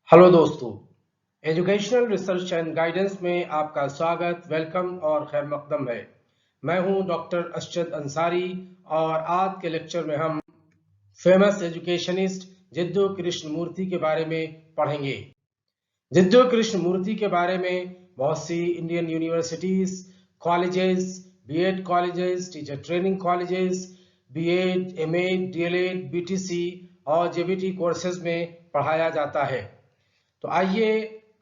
Hello दोस्तों, educational research and guidance में आपका स्वागत, वेलकम और खैर मकदम है। मैं हूं डॉक्टर अशरद अंसारी और आज के लेक्चर में हम फेमस एजुकेशनिस्ट जिद्दू कृष्णमूर्ति के बारे में पढ़ेंगे। जिद्दू कृष्णमूर्ति के बारे में बहुत सी Indian universities, colleges, BEd colleges, teacher training colleges, BEd, MEd, DElEd, BTC और जेबीटी कोर्सेज में पढ़ाया जाता है। तो आइए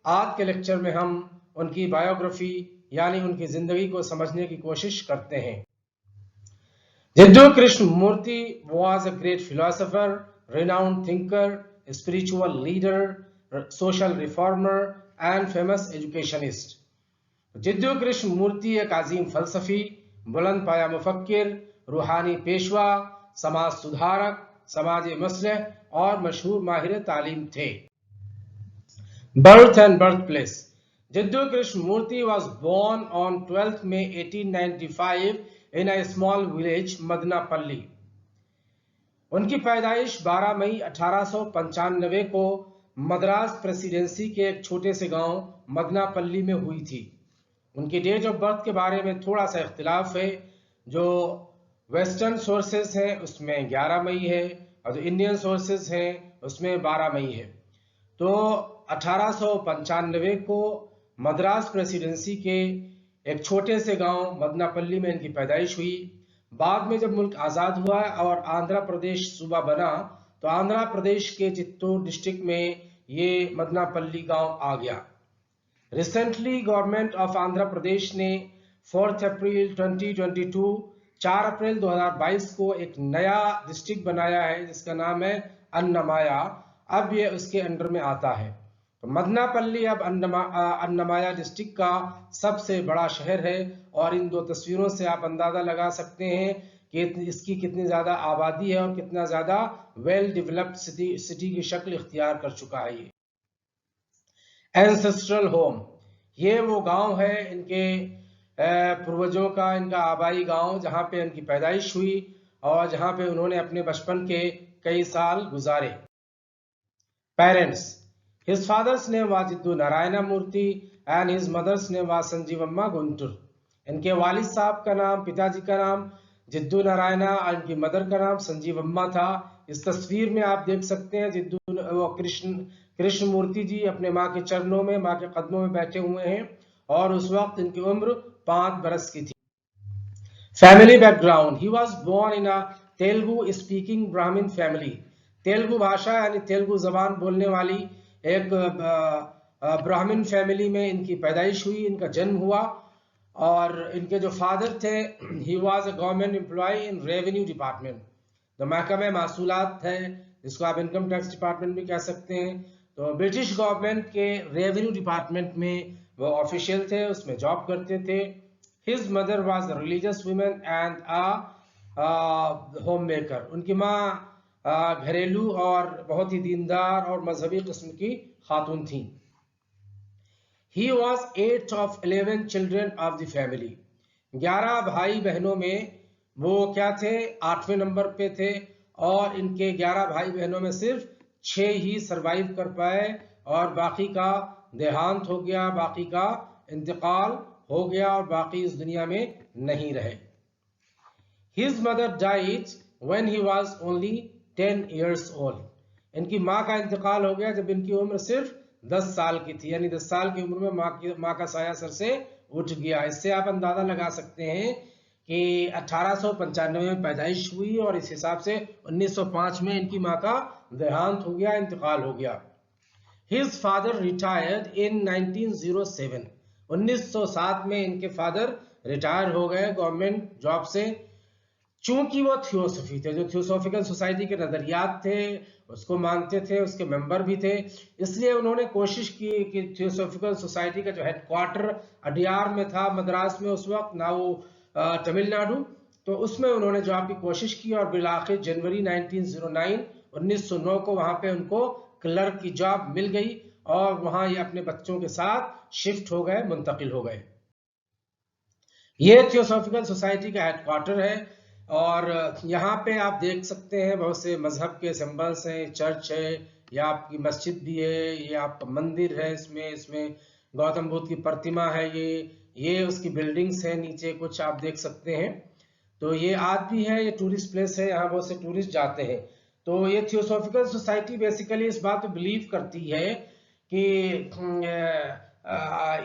आज के लेक्चर में हम उनकी बायोग्राफी यानी उनकी जिंदगी को समझने की कोशिश करते हैं। Jiddu Krishnamurthy was a great philosopher, renowned thinker, spiritual leader, social reformer and famous educationist. Jiddu Krishnamurthy एक अजीम फलसफी, बुलंद पाया मुफक्किर, रूहानी पेशवा, समाज सुधारक, समाज मसलह और मशहूर माहिर तालीम थे। Birth and birthplace. Jiddu Krishnamurti was born on 12th May 1895 in a small village, Madnapalli. उनकी पैदाइश 12 मई 1895 को मद्रास प्रेसिडेंसी के एक छोटे से गांव मदनापल्ली में हुई थी। उनकी डेट ऑफ बर्थ के बारे में थोड़ा सा इख्तिलाफ है। जो वेस्टर्न सोर्सेस हैं उसमें 11 मई है और जो इंडियन सोर्सेस हैं उसमें 12 मई है। तो 1895 को मद्रास प्रेसिडेंसी के एक छोटे से गांव मदनापल्ली में इनकी पैदाइश हुई। बाद में जब मुल्क आज़ाद हुआ और आंध्र प्रदेश सूबा बना तो आंध्र प्रदेश के चित्तूर डिस्ट्रिक्ट में ये मदनापल्ली गांव आ गया। Recently government of Andhra Pradesh ने 4 अप्रैल 2022 4 अप्रैल 2022 को एक नया डिस्ट्रिक्ट बनाया है जिसका नाम है अन्नमाया। अब ये उसके अंडर में आता है। तो मदनापल्ली अब अन्नमाया डिस्ट्रिक्ट का सबसे बड़ा शहर है और इन दो तस्वीरों से आप अंदाजा लगा सकते हैं कि इसकी कितनी ज्यादा आबादी है और कितना ज्यादा वेल डेवलप्ड सिटी की शक्ल इख्तियार कर चुका है। ये एंसेस्ट्रल होम, ये वो गांव है इनके पूर्वजों का, इनका आबाई गांव जहां पे इनकी पैदाइश हुई और जहां पे उन्होंने अपने बचपन के कई साल गुजारे। Parents. His father's name was Jiddu Narayana Murthy and his mother's name was Sanjeevamma Guntur. इनके वालिद साहब का नाम, पिताजी का नाम जिद्दू नारायणा और इनकी मदर का नाम संजीवम्मा था। इस तस्वीर में आप देख सकते हैं जिद्दू कृष्णमूर्ति जी अपने माँ के चरणों में, माँ के कदमों में बैठे हुए हैं और उस वक्त इनकी उम्र 5 बरस की थी। Family background, he was born in a Telugu speaking Brahmin family. Telugu भाषा यानी तेलुगु जबान बोलने वाली एक ब्राह्मण फैमिली में इनकी पैदाइश हुई, इनका जन्म हुआ। और इनके जो फादर थे, he was a government employ in revenue department. तो महकमे मासूलात है जिसको आप इनकम टैक्स डिपार्टमेंट भी कह सकते हैं। तो ब्रिटिश गवर्नमेंट के रेवेन्यू डिपार्टमेंट में वो ऑफिशियल थे, उसमें जॉब करते थे। His mother was a religious woman and a home maker. उनकी माँ घरेलू और बहुत ही दीनदार और मजहबी किस्म की खातून थी। He was 8th of 11 children of the family. 11 भाई बहनों में वो क्या थे, 8वें नंबर पे थे और इनके 11 भाई बहनों में सिर्फ 6 ही सरवाइव कर पाए और बाकी का देहांत हो गया, बाकी का इंतकाल हो गया और बाकी इस दुनिया में नहीं रहे। His mother died when he was only 10 years old. इनकी माँ का इंतकाल हो गया जब इनकी उम्र सिर्फ 10 साल की थी, यानी 10 साल की उम्र में माँ का साया सर से उठ गया। इससे आप अंदाजा लगा सकते हैं कि 1895 में पैदाइश हुई और इस हिसाब से 1905 में इनकी माँ का देहांत हो गया, इंतकाल हो गया। His father retired in 1907. 1907 में इनके फादर रिटायर हो गए गवर्नमेंट जॉब से। चूंकि वो थियोसॉफी थे, जो थियोसॉफिकल सोसाइटी के नजरियात थे उसको मानते थे, उसके मेंबर भी थे, इसलिए उन्होंने कोशिश की कि थियोसॉफिकल सोसाइटी का जो हेडक्वार्टर अडियार में था मद्रास में उस वक्त, ना वो तमिलनाडु, तो उसमें उन्होंने जॉब की कोशिश की और बिलाखिर जनवरी 1909 को वहां पे उनको क्लर्क की जॉब मिल गई और वहां ये अपने बच्चों के साथ शिफ्ट हो गए, मुंतकिल हो गए। ये थियोसॉफिकल सोसाइटी का हेडक्वार्टर है और यहाँ पे आप देख सकते हैं बहुत से मजहब के सिंबल्स हैं, चर्च है, ये आपकी मस्जिद भी है, ये आपका मंदिर है, इसमें गौतम बुद्ध की प्रतिमा है, ये उसकी बिल्डिंग्स है, नीचे कुछ आप देख सकते हैं। तो ये आज भी है, ये टूरिस्ट प्लेस है, यहाँ बहुत से टूरिस्ट जाते हैं। तो ये थियोसॉफिकल सोसाइटी बेसिकली इस बात पे बिलीव करती है कि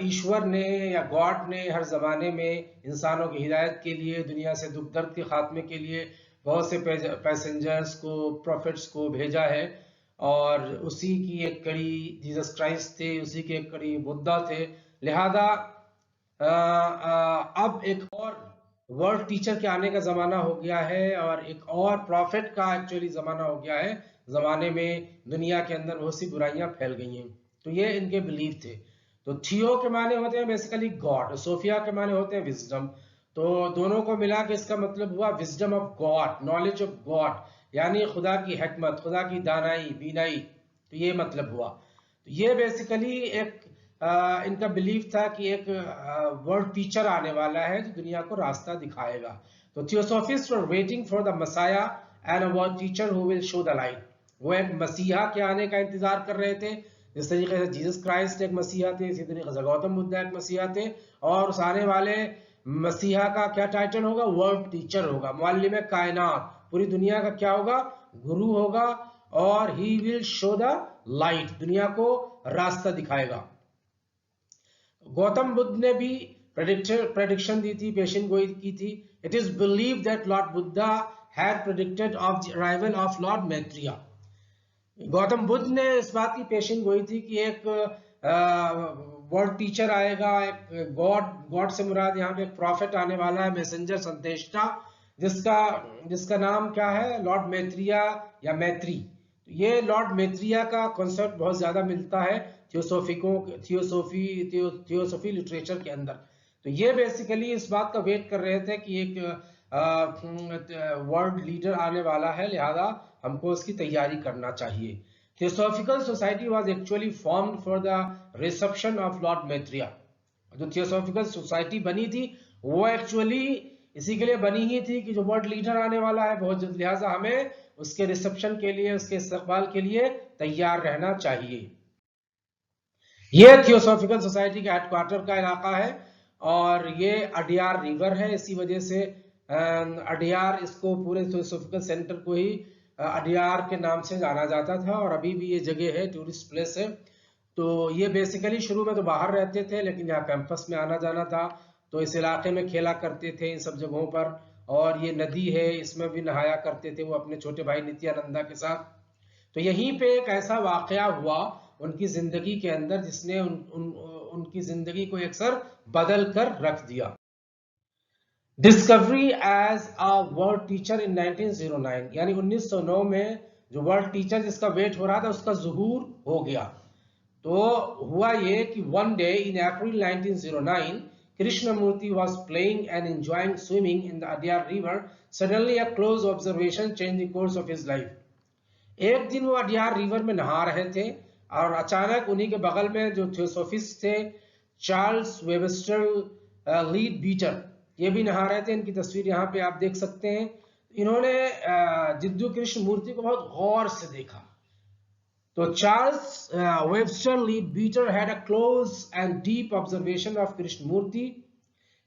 ईश्वर ने या गॉड ने हर जमाने में इंसानों की हिदायत के लिए, दुनिया से दुख दर्द के खात्मे के लिए बहुत से पैसेंजर्स को, प्रॉफिट्स को भेजा है, और उसी की एक कड़ी जीसस क्राइस्ट थे, उसी की एक कड़ी बुद्धा थे। लिहाजा अब एक और वर्ल्ड टीचर के आने का जमाना हो गया है, और एक और प्रॉफिट का एक्चुअली जमाना हो गया है। जमाने में दुनिया के अंदर बहुत सी बुराइयां फैल गई हैं। तो ये इनके बिलीव थे। तो थियो के माने होते हैं बेसिकली गॉड, सोफिया के माने होते हैं विजडम। तो दोनों को मिला के इसका मतलब हुआ wisdom of God, knowledge of God, यानी खुदा की हिकमत, खुदा की दानाई, बीनाई। तो ये मतलब हुआ। तो ये बेसिकली एक इनका बिलीफ था कि एक वर्ल्ड टीचर आने वाला है जो दुनिया को रास्ता दिखाएगा। तो theosophist were waiting for the messiah and a world teacher who will show the light. वो एक मसीहा के आने का इंतजार कर रहे थे। जिस तरीके से जीसस क्राइस्ट एक मसीहा थे, इसी तरीके से गौतम बुद्ध एक मसीहा थे, और उस आने वाले मसीहा का क्या टाइटल होगा? वर्ल्ड टीचर होगा, मुअल्लिम कायनात, पूरी दुनिया का क्या होगा? गुरु होगा, और he will show the light, दुनिया को रास्ता दिखाएगा। गौतम बुद्ध ने भी प्रेडिक्शन दी थी, पेशन गोई की थी। It is believe that Lord Buddha had predicted of the arrival of Lord Maitreya. Gautam Buddha ने इस बात की पेशन गोई थी कि एक वर्ल्ड टीचर आएगा, एक गॉड से मुराद यहाँ पे एक प्रॉफिट आने वाला है, मैसेंजर, संदेष्टा, जिसका नाम क्या है? लॉर्ड मैत्रेय या मैत्री। ये लॉर्ड मैत्रेय का कॉन्सेप्ट बहुत ज्यादा मिलता है थियोसॉफी लिटरेचर के अंदर। तो ये बेसिकली इस बात का वेट कर रहे थे कि एक वर्ल्ड लीडर आने वाला है, लिहाजा हमको उसकी तैयारी करना चाहिए। Theosophical society was actually formed for the reception of Lord Maitreya. जो थियोसॉफिकल सोसाइटी बनी थी वो एक्चुअली इसी के लिए बनी ही थी कि जो वर्ल्ड लीडर आने वाला है बहुत जल्द, लिहाजा हमें उसके रिसेप्शन के लिए, उसके इस्तकबाल के लिए तैयार रहना चाहिए। यह थियोसॉफिकल सोसाइटी का हेडक्वार्टर का इलाका है, और ये अडियार रिवर है, इसी वजह से अडियार, इसको पूरे थियोसॉफिकल सेंटर को ही अडियार के नाम से जाना जाता था, और अभी भी ये जगह है, टूरिस्ट प्लेस है। तो ये बेसिकली शुरू में तो बाहर रहते थे, लेकिन यहाँ कैंपस में आना जाना था, तो इस इलाके में खेला करते थे इन सब जगहों पर। और ये नदी है, इसमें भी नहाया करते थे वो अपने छोटे भाई नित्यानंदा के साथ। तो यहीं पे एक ऐसा वाकया हुआ उनकी जिंदगी के अंदर जिसने उनकी जिंदगी को अक्सर बदल कर रख दिया। Discovery as a world teacher in 1909, यानी 1909 में जो वर्ल्ड टीचर जिसका वेट हो रहा था उसका ज़ुहूर हो गया। तो हुआ ये कि one day in April 1909 Krishnamurti was playing and enjoying swimming in the Adyar River. Suddenly a close observation changed the course of his life. एक दिन वो अडियार रिवर में नहा रहे थे, और अचानक उन्हीं के बगल में जो थियोसॉफिस्ट थे, चार्ल्स वेबस्टर लीड बीटर, ये भी नहा रहे थे। इनकी तस्वीर यहाँ पे आप देख सकते हैं। इन्होंने जिद्दू कृष्ण मूर्ति को बहुत गौर से देखा। तो Charles Webster Leadbeater had a close and deep observation of Krishnamurti.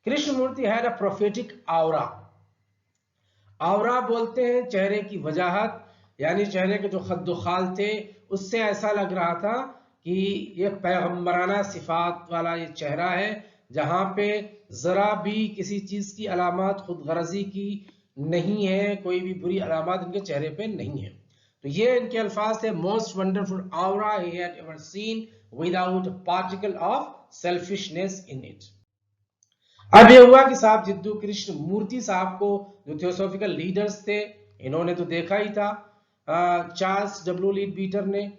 Krishnamurti had a prophetic aura. Aura बोलते हैं चेहरे की वजाहत, यानी चेहरे के जो खद्दोखाल थे, उससे ऐसा लग रहा था कि ये पैगंबराना सिफात वाला ये चेहरा है, जहां पे जरा भी किसी चीज की अलामत खुदगर्जी की नहीं है, कोई भी बुरी अलामत इनके चेहरे पे नहीं है। तो ये इनके अल्फाज थे, most wonderful aura he had ever seen without particle of selfishness in it. अब ये हुआ कि साहब जिद्दू कृष्ण मूर्ति साहब को, जो थियोसॉफिकल लीडर्स थे, इन्होंने तो देखा ही था, चार्ल्स डब्ल्यू लीड बीटर ने,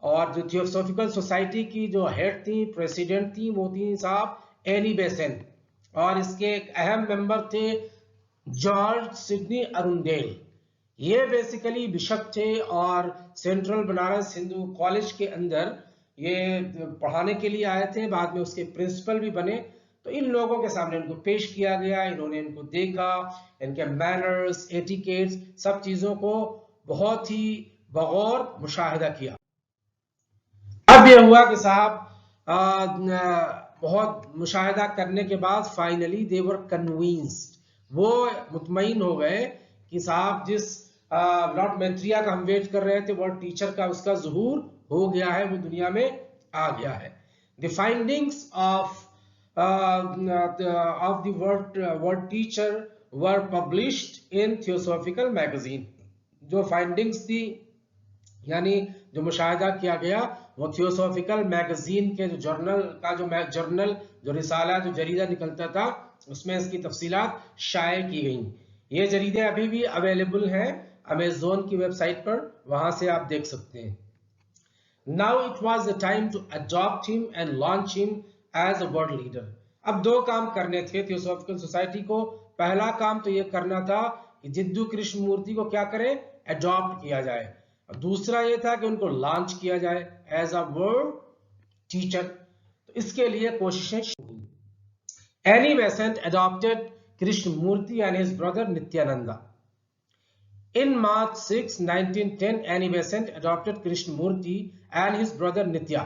और जो थियोसॉफिकल सोसाइटी की जो हेड थी, प्रेसिडेंट थी, वो थी साहब एनी बेसेंट, और इसके एक अहम मेंबर थे जॉर्ज सिडनी अरुंडेल। ये बेसिकली बिशप थे, और सेंट्रल बनारस हिंदू कॉलेज के अंदर ये पढ़ाने के लिए आए थे, बाद में उसके प्रिंसिपल भी बने। तो इन लोगों के सामने इनको पेश किया गया, इन्होंने इनको देखा, इनके मैनर्स, एटिकेट्स, सब चीजों को बहुत ही बगौर मुशाहिदा किया। ये हुआ कि साहब बहुत मुशाहिदा करने के बाद फाइनली दे वर कन्विंस्ड, वो मुतमईन हो गए कि साहब जिस लॉर्ड मैत्रिया का हम वेट कर रहे थे वर्ल्ड टीचर का, उसका ज़ुहूर हो गया है, वो दुनिया में आ गया है। The findings of the world teacher were published in theosophical magazine. जो फाइंडिंग्स थी यानी जो मुशाहिदा किया गया वो थियोसॉफिकल मैगजीन के जो जर्नल जो रिसाला जो जरीदा निकलता था उसमें इसकी तफसीलात शाये की गई। ये जरीदे अभी भी अवेलेबल हैं अमेज़न की वेबसाइट पर, वहां से आप देख सकते हैं। Now it was the time to adopt him and launch him as a world leader. अब दो काम करने थे थियोसॉफिकल सोसाइटी को। पहला काम तो ये करना था कि जिद्दू कृष्णमूर्ति को क्या करें, अडॉप्ट किया जाए, और दूसरा ये था कि उनको लॉन्च किया जाए एज अ वर्ल्ड टीचर। तो इसके लिए कोशिशें शुरू हुई। Annie Besant adopted Krishnamurti and his brother Nityananda. In March 6, 1910, Annie Besant adopted Krishnamurti and his brother Nitya.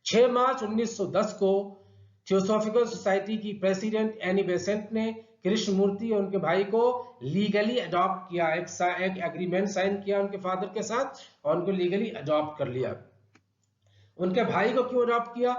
6 मार्च 1910 को थियोसॉफिकल सोसाइटी की प्रेसिडेंट एनी बेसेंट ने कृष्णमूर्ति और उनके भाई को लीगली अडॉप्ट किया, एक एग्रीमेंट साइन किया उनके फादर के साथ और उनको लीगली अडॉप्ट कर लिया। उनके भाई को क्यों अडॉप्ट किया?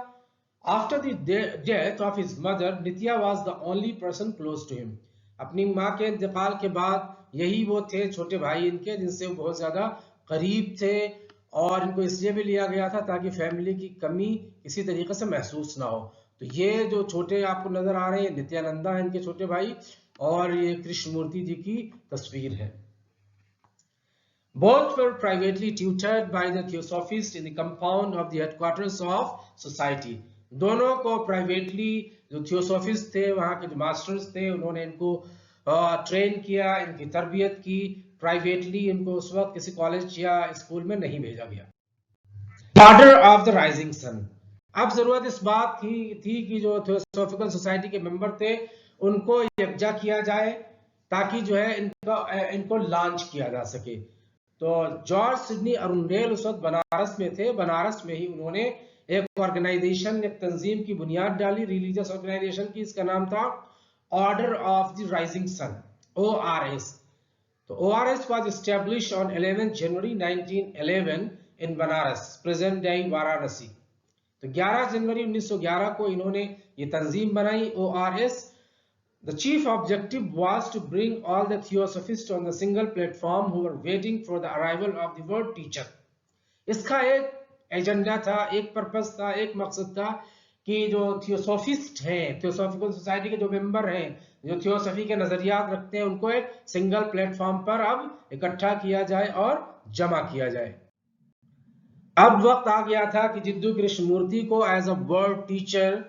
After the death of his mother, Nitya was the only person close to him. अपनी माँ के इंतकाल के बाद यही वो थे छोटे भाई इनके जिनसे वो बहुत ज्यादा करीब थे, और इनको इसलिए भी लिया गया था ताकि फैमिली की कमी किसी तरीके से महसूस ना हो। तो ये जो छोटे आपको नजर आ रहे हैं नित्यानंदा है इनके छोटे भाई, और ये कृष्णमूर्ति जी की तस्वीर है। Both were privately tutored by the theosophists in the compound of the headquarters of society. दोनों को प्राइवेटली जो थियोसॉफिस्ट थे वहां के जो मास्टर्स थे उन्होंने इनको ट्रेन किया, इनकी तरबियत की। प्राइवेटली इनको उस वक्त किसी कॉलेज या स्कूल में नहीं भेजा गया। Order of the Rising Sun. अब जरूरत इस बात की थी कि जो थियोसॉफिकल सोसाइटी के मेंबर थे उनको यकजा किया जाए ताकि जो है इनको लॉन्च किया जा सके। तो जॉर्ज सिडनी अरुंडेल उस वक्त बनारस में थे। बनारस में ही उन्होंने एक ऑर्गेनाइजेशन, एक तंजीम की बुनियाद डाली, रिलीजियस ऑर्गेनाइजेशन की। इसका नाम था Order of the Rising Sun, ORS। तो ORS was established on 11 January 1911 in Banaras, present day Varanasi. तो 11 जनवरी 1911 को इन्होंने ये तंजीम बनाई ORS। The chief objective was to bring all the theosophists on the single platform who were waiting for the arrival of the world teacher। इसका एक agenda था, एक purpose था, एक मकसद था कि जो थियोसॉफिस्ट हैं, थियोसॉफिकल सोसाइटी के जो मेंबर हैं, जो थियोसॉफी के नजरियात रखते हैं, उनको एक सिंगल प्लेटफॉर्म पर अब इकट्ठा किया जाए और जमा किया जाए। अब वक्त आ गया था कि जिद्दू कृष्णमूर्ति को as a world teacher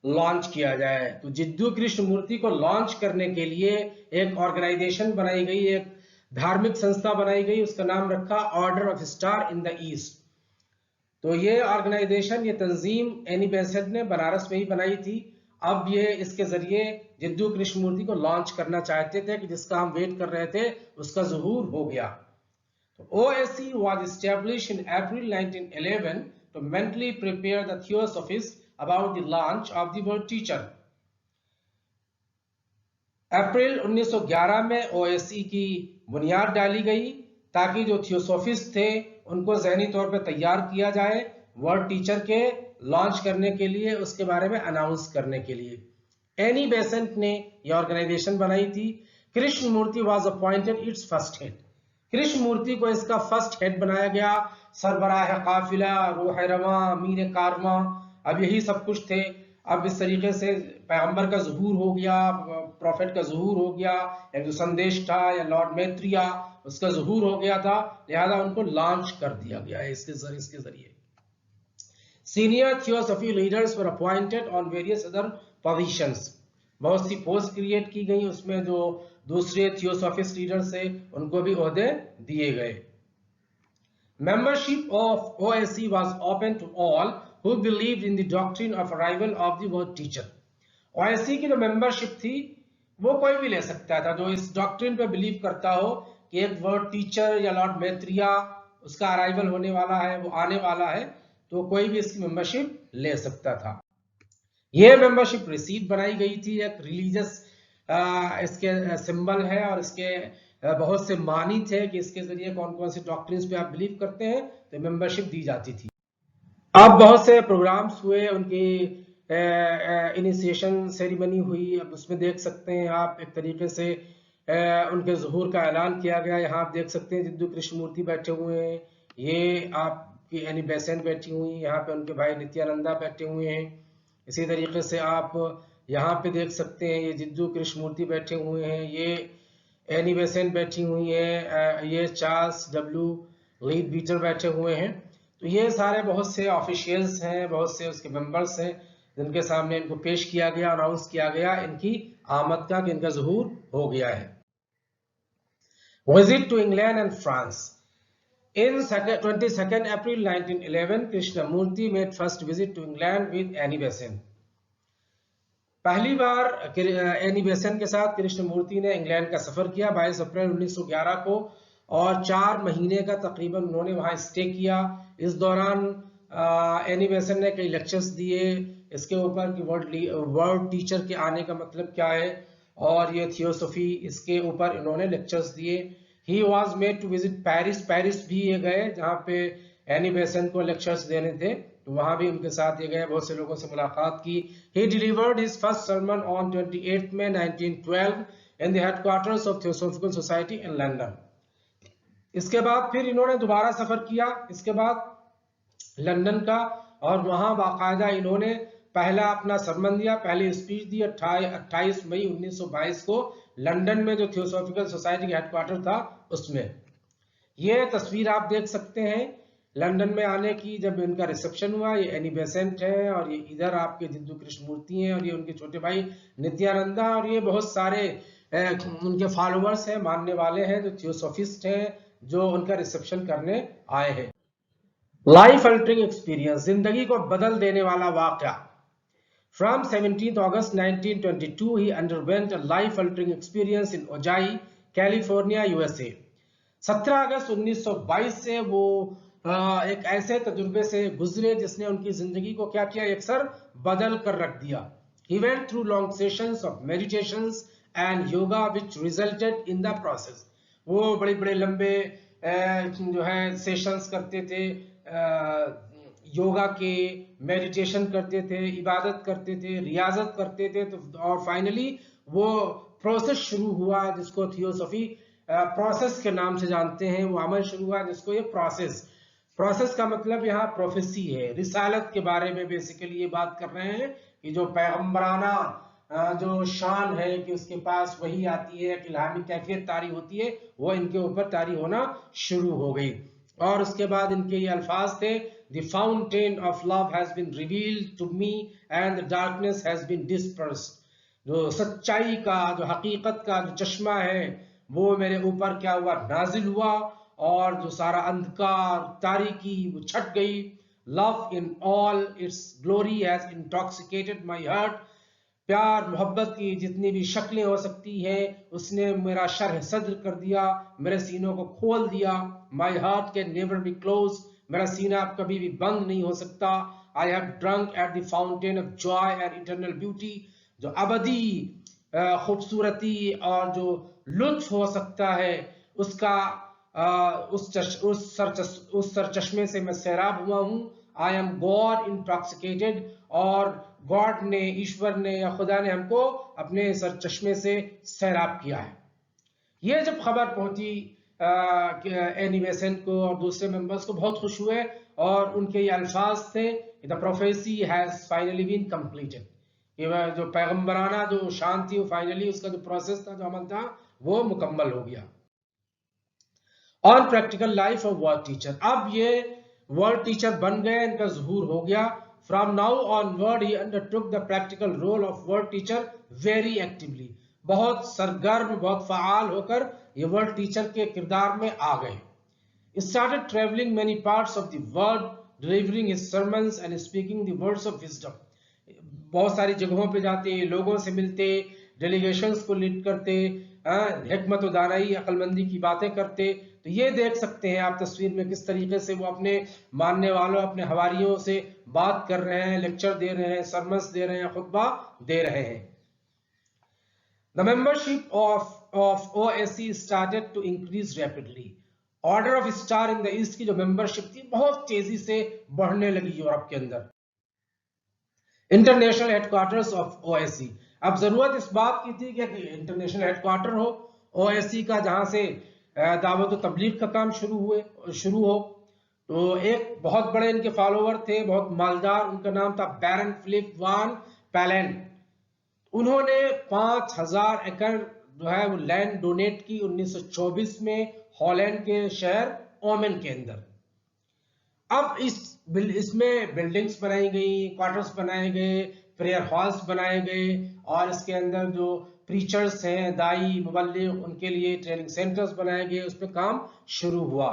launch किया जाए। तो जिद्दू कृष्णमूर्ति को लॉन्च करने के लिए एक ऑर्गेनाइजेशन बनाई गई, एक धार्मिक संस्था बनाई गई, उसका नाम रखा order of star in the east. तो ये ऑर्गेनाइजेशन, ये तंजीम एनी बेसेंट ने बनारस में ही बनाई थी। अब ये इसके जरिए जिद्दू कृष्णमूर्ति को लॉन्च करना चाहते थे कि जिसका हम वेट कर रहे थे उसका ज़ुहूर हो गया। तो OSC was established in April 1911 to mentally prepare the theosophists about the launch of the world teacher। अप्रैल 1911 में OSC की बुनियाद डाली गई ताकि जो थियोसॉफिस्ट थे उनको ज़हनी तौर पे तैयार किया जाए वर्ल्ड टीचर के लॉन्च करने के लिए, उसके बारे में अनाउंस करने के लिए। एनी बेसेंट ने यह ऑर्गेनाइजेशन बनाई थी। Krishnamurti was appointed its first head. Krishnamurti को इसका फर्स्ट हेड बनाया गया। सरबराह काफिला, रूह रवां, अमीर कारवां, अब यही सब कुछ थे। अब इस तरीके से पैगंबर का ज़ुहूर हो गया, प्रॉफिट का ज़ुहूर हो गया, एक जो संदेश था या लॉर्ड मैत्रिया उसका ज़ुहूर हो गया था, लिहाजा उनको लॉन्च कर दिया गया है इसके जरिए। Senior theosophy leaders were appointed on various other positions. बहुत सी पोस्ट क्रिएट की गई, उसमें जो दूसरे थियोसॉफिस्ट लीडर्स थे उनको भी ओहदे दिए गए। Membership of OSC was open to all who believed in the doctrine of arrival of the word teacher। OSC की जो मेंबरशिप थी वो कोई भी ले सकता था जो इस डॉक्ट्रिन पे बिलीव करता हो कि एक वर्ड टीचर या लॉर्ड मैत्रिया उसका अराइवल होने वाला है, वो आने वाला है, तो कोई भी इसकी मेंबरशिप ले सकता था। ये मेंबरशिप रिसीट बनाई गई थी, एक रिलीजियस इसके सिंबल है और इसके बहुत से मानी थे कि इसके जरिए कौन कौन से डॉक्ट्रिन्स पे आप बिलीव करते हैं, तो मेंबरशिप दी जाती थी। अब बहुत से प्रोग्राम्स हुए, उनकी इनिशिएशन सेरेमनी हुई। अब उसमें देख सकते हैं आप एक तरीके से उनके ज़ुहूर का ऐलान किया गया। यहाँ आप देख सकते हैं जिद्दू कृष्णमूर्ति बैठे हुए हैं, ये आपकी एनी बेसेंट बैठी हुई, यहाँ पे उनके भाई नित्यानंदा बैठे हुए हैं। इसी तरीके से आप यहाँ पे देख सकते हैं ये जिद्दू कृष्णमूर्ति बैठे हुए हैं, ये एनी बेसेंट बैठी हुई है, ये चार्ल्स डब्ल्यू लीड बीटर बैठे हुए हैं। तो ये सारे बहुत से ऑफिशियल्स हैं, बहुत से उसके मेंबर्स हैं जिनके सामने इनको पेश किया गया, अनाउंस किया गया इनकी आमद का कि इनका ज़ुहूर हो गया है। Visit to England and France. In 22nd April 1911, Krishnamurti made first visit to England with Annie Besant. पहली बार एनी बेसेंट के साथ कृष्णमूर्ति ने इंग्लैंड का सफर किया 22 अप्रैल 1911 को, और 4 महीने का तकरीबन उन्होंने वहां स्टे किया। इस दौरान एनी बेसेंट ने कई लेक्चर्स दिए इसके ऊपर कि वर्ल्ड टीचर के आने का मतलब क्या है, और ये थियोसॉफी, इसके ऊपर इन्होंने लेक्चर्स दिए। He was made to visit Paris. Paris भी ये गए जहाँ पे एनी बेसेंट को लेक्चर्स देने थे, तो वहां भी उनके साथ ये गए, बहुत से लोगों से मुलाकात की। He delivered his first sermon on 28 May 1912 in the headquarters of Theosophical Society in London. इसके बाद फिर इन्होंने दोबारा सफर किया इसके बाद लंदन का, और वहां बाकायदा इन्होंने पहला अपना सरमन दिया, पहली स्पीच दी 28 मई 1922 को लंदन में जो थियोसॉफिकल सोसाइटी का हेडक्वार्टर था उसमें। ये तस्वीर आप देख सकते हैं लंदन में आने की, जब इनका रिसेप्शन हुआ। ये एनी बेसेंट है और ये इधर आपके जिद्दू कृष्णमूर्ति हैं और ये उनके छोटे भाई नित्यानंदा, और ये बहुत सारे उनके फॉलोअर्स हैं, मानने वाले हैं, जो थियोसॉफिस्ट हैं, जो उनका रिसेप्शन करने आए हैं। लाइफ अल्टरिंग एक्सपीरियंस, जिंदगी को बदल देने वाला वाकया। From 17th August 1922, he underwent a life-altering experience in Ojai, California, USA. 17 अगस्त 1922 से वो एक ऐसे तजुर्बे से गुजरे जिसने उनकी जिंदगी को क्या किया, अक्सर बदल कर रख दिया। He went through long sessions of meditations and yoga which resulted in the process. वो बड़े बड़े लंबे जो है सेशंस करते थे, योगा के, मेडिटेशन करते थे, इबादत करते थे, रियाजत करते थे, तो और फाइनली वो प्रोसेस शुरू हुआ जिसको थियोसॉफी प्रोसेस के नाम से जानते हैं। वो अमल शुरू हुआ जिसको ये प्रोसेस का मतलब यहाँ प्रोफेसी है, रिसालत के बारे में बेसिकली ये बात कर रहे हैं कि जो पैगंबराना जो शान है कि उसके पास वही आती है, इल्हामी कैफियत तारी होती है, वो इनके ऊपर तारी होना शुरू हो गई। और उसके बाद इनके ये अल्फाज थे, The fountain of love has been revealed to me and the darkness has been dispersed. जो सच्चाई का, जो हकीकत का जो चश्मा है वो मेरे ऊपर क्या हुआ, नाजिल हुआ, और जो सारा अंधकार तारीकी वो छट गई। Love in all its glory has intoxicated my heart. प्यार मोहब्बत की जितनी भी शक्लें हो सकती है उसने मेरा शरह सद्र कर दिया, मेरे सीनों को खोल दिया। My heart can never be closed. मेरा सीना अब कभी भी बंद नहीं हो सकता। I have drunk at the fountain of joy and eternal beauty. जो अबदी खूबसूरती और जो लुत्फ हो सकता है उसका उस सरचश्मे से मैं सैराब हुआ हूँ। I am God intoxicated, और गॉड ने, ईश्वर ने या खुदा ने हमको अपने सरचश्मे से सैराब किया है। ये जब खबर पहुंची एनी बेसेंट को और दूसरे मेंबर्स को, बहुत खुश हुए, और उनके ये अल्फाज थे, the prophecy has finally been completed, कि वह जो पैगंबराना जो शान थी वो फाइनली उसका जो प्रोसेस था, जो अमल था, वो मुकम्मल हो गया। On practical life of world teacher, अब ये वर्ल्ड टीचर बन गए, इनका ज़ुहूर हो गया। From now onward he undertook the practical role of world teacher very actively, बहुत सरगर्म, बहुत फ़आल होकर ये वर्ल्ड टीचर के किरदार में आ गए। Started travelling many parts of the world, delivering his sermons and speaking the words of wisdom, बहुत सारी जगहों पे जाते, लोगों से मिलते, डेलीगेशंस को लीड करते, हिकमत और दानाई, अक्लमंदी की बातें करते, तो ये देख सकते हैं आप तस्वीर में किस तरीके से वो अपने मानने वालों, अपने हवारियों से बात कर रहे हैं, लेक्चर दे रहे हैं, सरमस दे रहे हैं, खुतबा दे रहे हैं। The membership of OSC started to increase rapidly. Order of star in the east की जो मेंबरशिप थी बहुत तेजी से बढ़ने लगी यूरोप के अंदर। इंटरनेशनल हेडक्वार्टर्स ऑफ ओएससी, अब जरूरत इस बात की थी कि इंटरनेशनल हेडक्वार्टर हो ओएससी का, जहां से दावत व तबलीग का काम शुरू हो। तो एक बहुत बड़े इनके फॉलोवर थे, बहुत मालदार, उनका नाम था बैरन फिलिप वान पैलेन। उन्होंने 5000 एकड़ जो है वो लैंड डोनेट की 1924 में हॉलैंड के शहर ओमेन के अंदर। अब इसमें बिल्डिंग्स बनाई गई, क्वार्टर्स बनाए गए, प्रेयर हॉल्स बनाए गए, और इसके अंदर जो प्रीचर्स हैं, दाई, मुबल्लिग, उनके लिए ट्रेनिंग सेंटर्स बनाए गए, उस पर काम शुरू हुआ।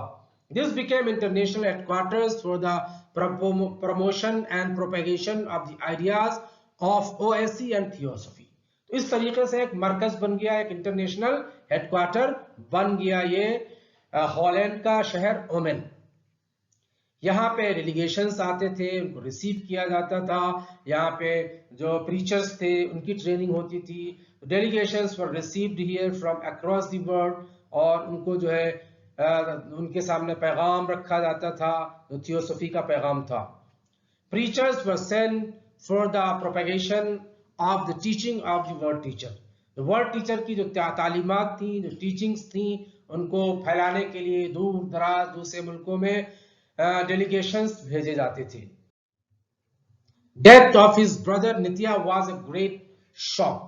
This became international headquarters for the promotion and propagation of the ideas of OSC and theosophy. तो इस तरीके से एक मरकज बन गया, एक इंटरनेशनल हेडक्वार्टर बन गया ये हॉलैंड का शहर ओमेन। यहाँ पे डेलीगेशंस आते थे, उनको रिसीव किया जाता था, यहाँ पे जो प्रीचर्स थे उनकी ट्रेनिंग होती थी। Delegations were received here from across the world, और उनको जो है उनके सामने पैगाम रखा जाता था जो थियोसॉफी का पैगाम था। Preachers were sent for the propagation of the teaching of the world teacher. World teacher की जो तालीमात थी, जो टीचिंग्स थी, उनको फैलाने के लिए दूर दराज दूसरे मुल्कों में डेलीगेशंस भेजे जाते थे। Death of his brother Nitya was a great shock.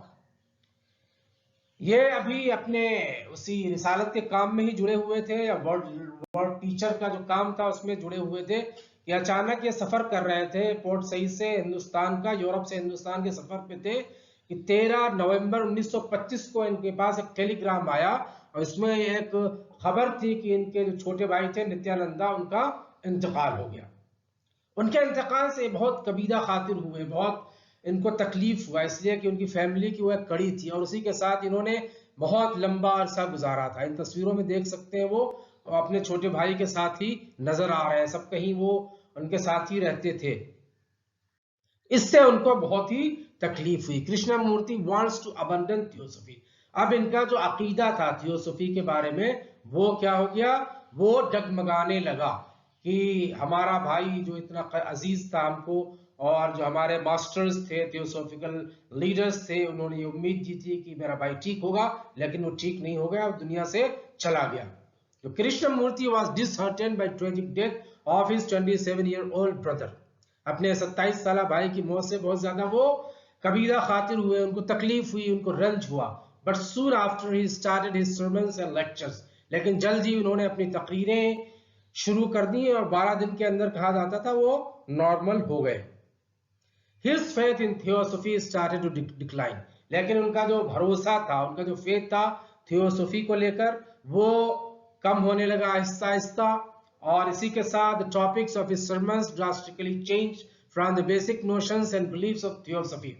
ये अभी अपने उसी रिसालत के काम में ही जुड़े हुए थे, या वर्ल्ड टीचर का जो काम था उसमें जुड़े हुए थे, कि अचानक ये सफर कर रहे थे पोर्ट सईद से हिंदुस्तान का, यूरोप से हिंदुस्तान के सफर पे थे, कि 13 नवंबर 1925 को इनके पास एक टेलीग्राम आया, और इसमें एक खबर थी कि इनके जो छोटे भाई थे नित्यानंदा, उनका इंतकाल हो गया। उनके इंतकाल से बहुत कबीदा खातिर हुए, बहुत इनको तकलीफ हुआ, इसलिए कि उनकी फैमिली की वो एक कड़ी थी, और उसी के साथ इन्होंने बहुत लंबा अरसा गुजारा था। इन तस्वीरों में देख सकते हैं वो अपने छोटे भाई के साथ ही नजर आ रहे हैं, सब कहीं वो उनके साथ ही रहते थे। इससे उनको बहुत ही तकलीफ हुई। Krishnamurti wants to abandon theosophy. अब इनका जो अकीदा था थियोसॉफी के बारे में वो क्या हो गया, वो डगमगाने लगा कि हमारा भाई जो इतना अजीज था हमको, और जो हमारे मास्टर्स थे, थियोसॉफिकल लीडर्स थे, उन्होंने ये उम्मीद की थी कि मेरा भाई ठीक होगा, लेकिन वो ठीक नहीं हो गया और दुनिया से चला गया। तो Krishnamurti was disheartened by tragic death of his 27-year-old brother. अपने 27 साल भाई की मौत से बहुत ज्यादा वो कबीरा खातिर हुए, उनको तकलीफ हुई, उनको रंज हुआ। But soon after he started his sermons and lectures, लेकिन जल्द ही उन्होंने अपनी तकरीरें शुरू कर दी, और 12 दिन के अंदर कहा जाता था वो नॉर्मल हो गए। His faith in theosophy started to decline, लेकिन उनका जो भरोसा था, उनका जो फेथ था थियोसॉफी को लेकर, वो कम होने लगा आहिस्ता आहिस्ता। और इसी के साथ the topics of his sermons drastically changed from the basic notions and beliefs of theosophy.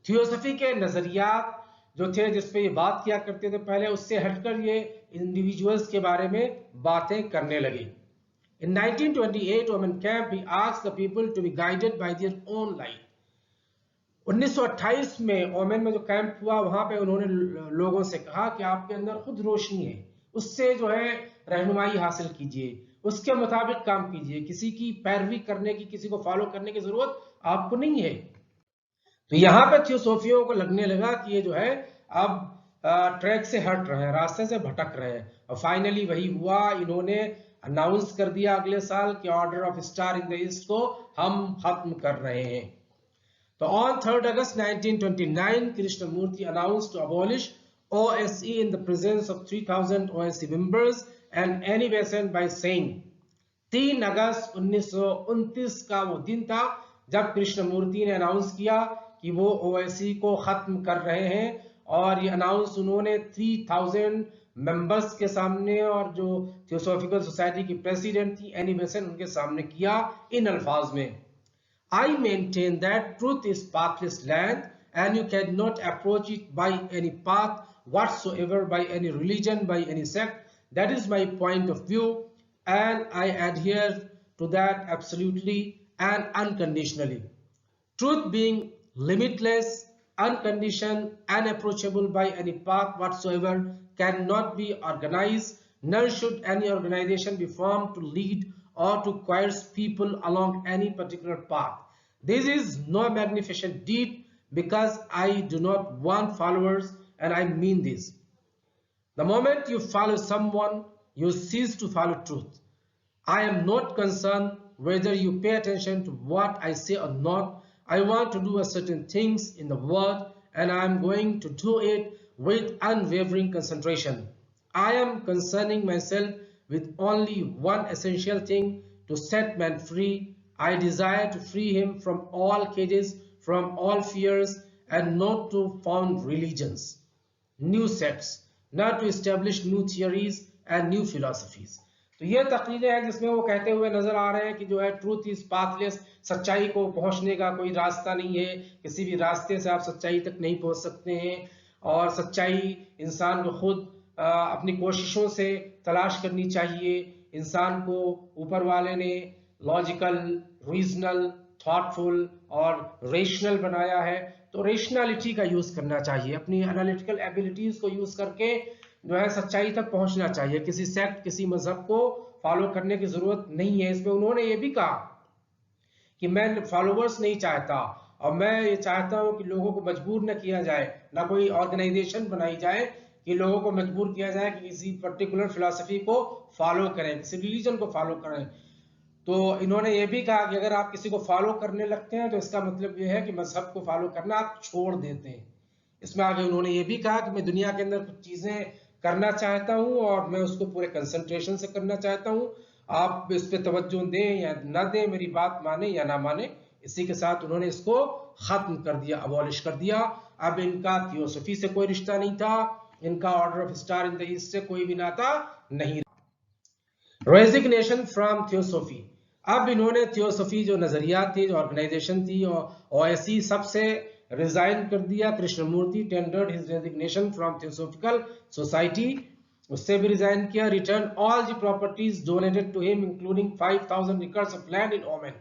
Theosophy के नजरियात जो थे जिस पे ये बात किया करते थे पहले, उससे हटकर ये इंडिविजुअल्स के बारे में बातें करने लगे। In 1928 Oman camp, he asked the people to be guided by their own light. 1928 में ओमेन में जो कैंप हुआ, वहां पे उन्होंने लोगों से कहा कि आपके अंदर खुद रोशनी है, उससे जो है रहनुमाई हासिल कीजिए, उसके मुताबिक काम कीजिए, किसी की पैरवी करने की, किसी को फॉलो करने की जरूरत आपको नहीं है। तो यहाँ पे थियोसॉफियों को लगने लगा कि ये जो है अब ट्रैक से हट रहे हैं, रास्ते से भटक रहे हैं, और फाइनली वही हुआ। इन्होंने अनाउंस कर दिया अगले साल कि order of star in the east को हम खत्म कर रहे हैं। So on 3rd August 1929, Krishnamurti announced to abolish OSE in the presence of 3000 OSE members and Annie-Besant by saying, 3 अगस्त 1929 का वो दिन था जब कृष्णमूर्ति ने अनाउंस किया कि वो OSE को खत्म कर रहे हैं, और ये अनाउंस उन्होंने 3000 मेंबर्स के सामने, और जो थियोसॉफिकल सोसाइटी की प्रेसिडेंट थी एनी बेसेंट, उनके सामने किया इन अल्फाज में। I maintain that truth is pathless land, and you cannot approach it by any path whatsoever, by any religion, by any sect. That is my point of view, and I adhere to that absolutely and unconditionally. Truth being limitless, unconditioned, unapproachable by any path whatsoever, cannot be organized, nor should any organization be formed to lead or to coerce people along any particular path. This is no magnificent deed because I do not want followers, and I mean this. The moment you follow someone, you cease to follow truth. I am not concerned whether you pay attention to what I say or not. I want to do a certain things in the world, and I am going to do it with unwavering concentration. I am concerning myself with only one essential thing: to set man free. I desire to free him from all cages, from all fears, and not to found religions, new sects, not to establish new theories and new philosophies. तो ये तकरीरें हैं जिसमें वो कहते हुए नजर आ रहे हैं कि जो है ट्रूथ इज पाथलेस, सच्चाई को पहुंचने का कोई रास्ता नहीं है, किसी भी रास्ते से आप सच्चाई तक नहीं पहुंच सकते हैं, और सच्चाई इंसान को खुद अपनी कोशिशों से तलाश करनी चाहिए। इंसान को ऊपर वाले ने लॉजिकल, रीजनल, थॉटफुल और रेशनल बनाया है, तो रेशनैलिटी का यूज करना चाहिए, अपनी एनालिटिकल एबिलिटीज को यूज करके जो है सच्चाई तक पहुंचना चाहिए। किसी सेक्ट, किसी मजहब को फॉलो करने की जरूरत नहीं है। इसमें उन्होंने ये भी कहा कि मैं फॉलोवर्स नहीं चाहता, और मैं ये चाहता हूं कि लोगों को मजबूर न किया जाए, ना कोई ऑर्गेनाइजेशन बनाई जाए कि लोगों को मजबूर किया जाए कि किसी पर्टिकुलर फिलॉसफी को फॉलो करें, किसी रिलीजन को फॉलो करें। तो इन्होंने ये भी कहा कि अगर आप किसी को फॉलो करने लगते हैं तो इसका मतलब ये है कि मजहब को फॉलो करना आप छोड़ देते हैं। इसमें आगे उन्होंने ये भी कहा कि मैं दुनिया के अंदर कुछ चीजें करना चाहता हूं और मैं उसको पूरे कंसंट्रेशन से करना चाहता हूं, आप इस पे तवज्जो दें या ना दें, मेरी बात माने या ना माने। इसी के साथ उन्होंने इसको खत्म कर दिया, अबॉलिश कर दिया। अब इनका थियोसॉफी से कोई रिश्ता नहीं था, इनका order of star in the east से कोई भी नाता नहीं। Resignation from theosophy. अब इन्होंने थियोसॉफी जो नजरियात थी, जो ऑर्गेनाइजेशन थी और ओएससी, सबसे रिजाइन कर दिया। Krishnamurti tendered his resignation from theosophical society, उससे भी रिजाइन किया। Return all the properties donated to him including 5000 acres of land in Ommen.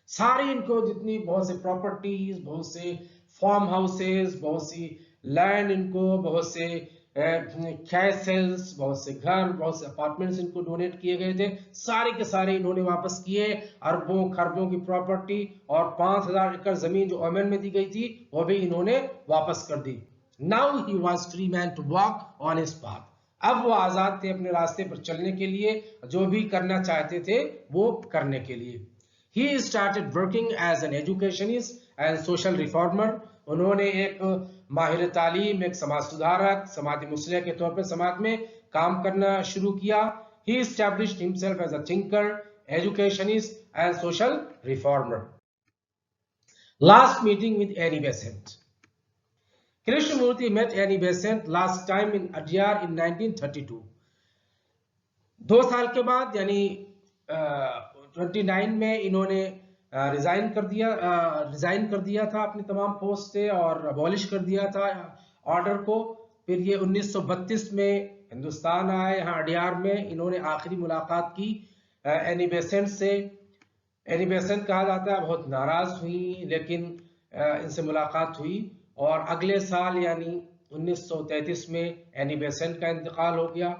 सारी इनको जितनी बहुत से प्रॉपर्टीज, बहुत से फार्म हाउसेस, बहुत सी लैंड, इनको बहुत से कैसल्स, बहुत से घर, बहुत से अपार्टमेंट्स इनको डोनेट किए गए थे, सारे के सारे इन्होंने वापस किए। अरबों खरबों की प्रॉपर्टी और 5000 एकड़ जमीन जो ओमान में दी गई थी वो भी इन्होंने वापस कर दी। Now he was free man to walk on his path. अब वो आजाद थे अपने रास्ते पर चलने के लिए, जो भी करना चाहते थे वो करने के लिए। He started working as an educationist and social reformer. उन्होंने एक माहिर तालीम, एक समाज सुधारक, समाजी मुस्लिह के तौर पर समाज में काम करना शुरू किया। He established himself as a thinker, educationist and social reformer. Last meeting with Annie Besant. Krishnamurti met Annie Besant last time in Adyar in 1932. 2 साल के बाद यानी 29 में इन्होंने रिजाइन कर दिया था अपनी तमाम पोस्ट से और अबॉलिश कर दिया था ऑर्डर को। फिर ये 1932 में हिंदुस्तान आए, यहाँ अडियार में इन्होंने आखिरी मुलाकात की एनी बेसेंट से। एनी बेसेंट कहा जाता है बहुत नाराज हुई, लेकिन इनसे मुलाकात हुई और अगले साल यानी 1933 में एनी बेसेंट का इंतकाल हो गया,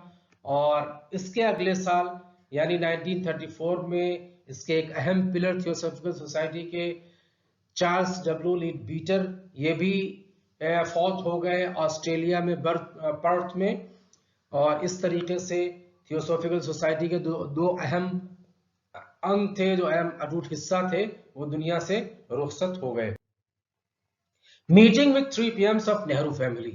और इसके अगले साल यानी 1934 में इसके एक अहम पिलर थियोसॉफिकल सोसाइटी के चार्ल्स डब्ल्यू लीड बीटर, ये भी फौत हो गए ऑस्ट्रेलिया में पर्थ में। और इस तरीके से थियोसॉफिकल सोसाइटी के दो अहम अंग थे, जो अहम अटूट हिस्सा थे, वो दुनिया से रुखसत हो गए। Meeting with 3 PMs of Nehru family.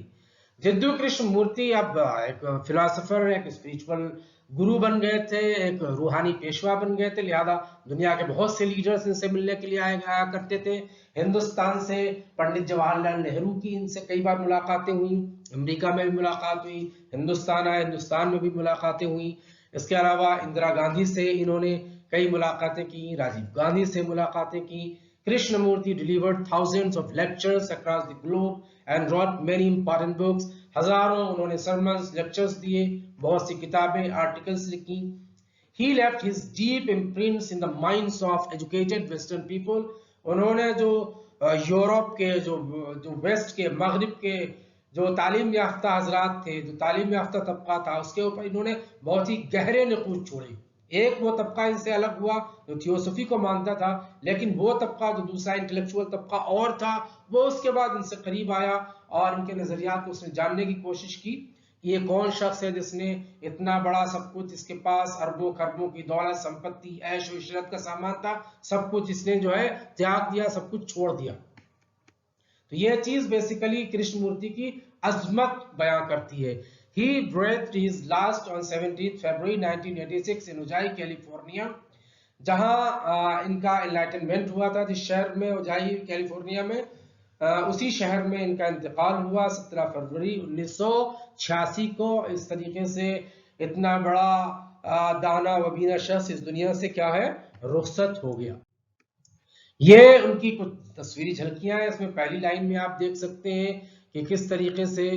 Jiddu Krishnamurti अब एक फिलोसोफर, एक स्पिरिचुअल गुरु बन गए थे, एक रूहानी पेशवा बन गए थे, लिहाजा दुनिया के बहुत से लीडर्स इनसे मिलने के लिए आया करते थे। हिंदुस्तान से पंडित जवाहरलाल नेहरू की इनसे कई बार मुलाकातें हुई, अमेरिका में भी मुलाकात हुई, हिंदुस्तान आए, हिंदुस्तान में भी मुलाकातें हुई। इसके अलावा इंदिरा गांधी से इन्होंने कई मुलाकातें की, राजीव गांधी से मुलाकातें की। Krishnamurti delivered thousands of lectures across the globe and wrote many important books. हजारों उन्होंने सरमन्स, लेक्चर्स दिए, बहुत सी किताबें, आर्टिकल्स लिखी। He left his deep imprints in the minds of educated Western people. उन्होंने जो यूरोप के जो वेस्ट के मगरिब के जो तालीम याफ्ता हजरात थे, जो तालीम याफ्ता तबका था, उसके ऊपर इन्होंने बहुत ही गहरे नकूश छोड़े। एक वो तबका इनसे अलग हुआ जो थियोसफी को मानता था, लेकिन वो तबका जो दूसरा इंटेलेक्चुअल तबका और था, वो उसके बाद इनसे करीब आया और इनके नजरियात को उसने जानने की कोशिश की। ये कौन शख्स है जिसने इतना बड़ा सब कुछ, इसके पास अरबों खरबों की दौलत, संपत्ति, ऐश और इशरत का सामान था, सब कुछ इसने जो है त्याग दिया, सब कुछ छोड़ दिया। तो यह चीज बेसिकली कृष्णमूर्ति की अजमत बयां करती है। He breathed his last on 17 February 1986 in उजाई, California, जहां इनका एनलाइटनमेंट हुआ था, जिस शहर में उजाई कैलिफोर्निया में, उसी शहर में इनका इंतकाल हुआ 17 फरवरी 1986 को। इस तरीके से इतना बड़ा दाना वबीना शख्स इस दुनिया से क्या है, रुखसत हो गया। ये उनकी कुछ तस्वीरी झलकियां हैं। इसमें पहली लाइन में आप देख सकते हैं कि किस तरीके से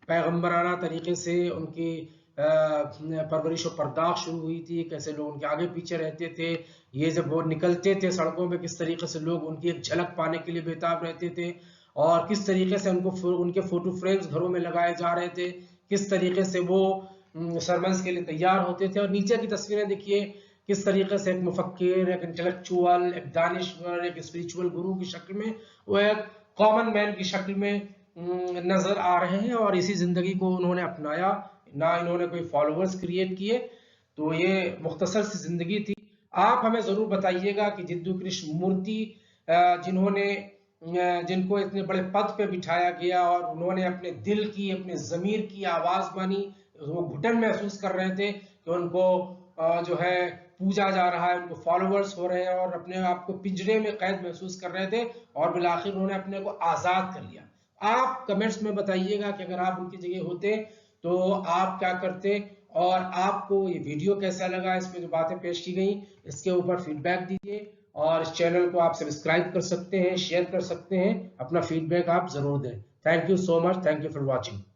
पैगंबराना तरीके से उनकी परवरिश और पर्दाख शुरू हुई थी, कैसे लोग उनके आगे पीछे रहते थे। ये जब वो निकलते थे सड़कों पे, किस तरीके से लोग उनकी एक झलक पाने के लिए बेताब रहते थे, और किस तरीके से उनके फोटो फ्रेम्स घरों में लगाए जा रहे थे, किस तरीके से वो सरमन्स के लिए तैयार होते थे। और नीचे की तस्वीरें देखिए, किस तरीके से एक मुफक्किर, एक इंटेलेक्चुअल, एक दानिश्वर, एक स्पिरिचुअल गुरु की शक्ल में, वो एक कॉमन मैन की शक्ल में नजर आ रहे हैं। और इसी जिंदगी को उन्होंने अपनाया, ना इन्होंने कोई फॉलोअर्स क्रिएट किए। तो ये मुख्तसर सी जिंदगी थी। आप हमें जरूर बताइएगा कि जिद्दू कृष्णमूर्ति जिनको इतने बड़े पद पे बिठाया गया और उन्होंने अपने दिल की, अपने जमीर की आवाज मानी, वो घुटन महसूस कर रहे थे कि उनको जो है पूजा जा रहा है, उनको फॉलोअर्स हो रहे हैं, और अपने आप को पिंजरे में कैद महसूस कर रहे थे, और बिलाखिर उन्होंने अपने को आजाद कर लिया। आप कमेंट्स में बताइएगा कि अगर आप उनकी जगह होते तो आप क्या करते, और आपको ये वीडियो कैसा लगा, इसमें जो बातें पेश की गई, इसके ऊपर फीडबैक दीजिए। और इस चैनल को आप सब्सक्राइब कर सकते हैं, शेयर कर सकते हैं, अपना फीडबैक आप जरूर दें। Thank you so much, thank you for watching.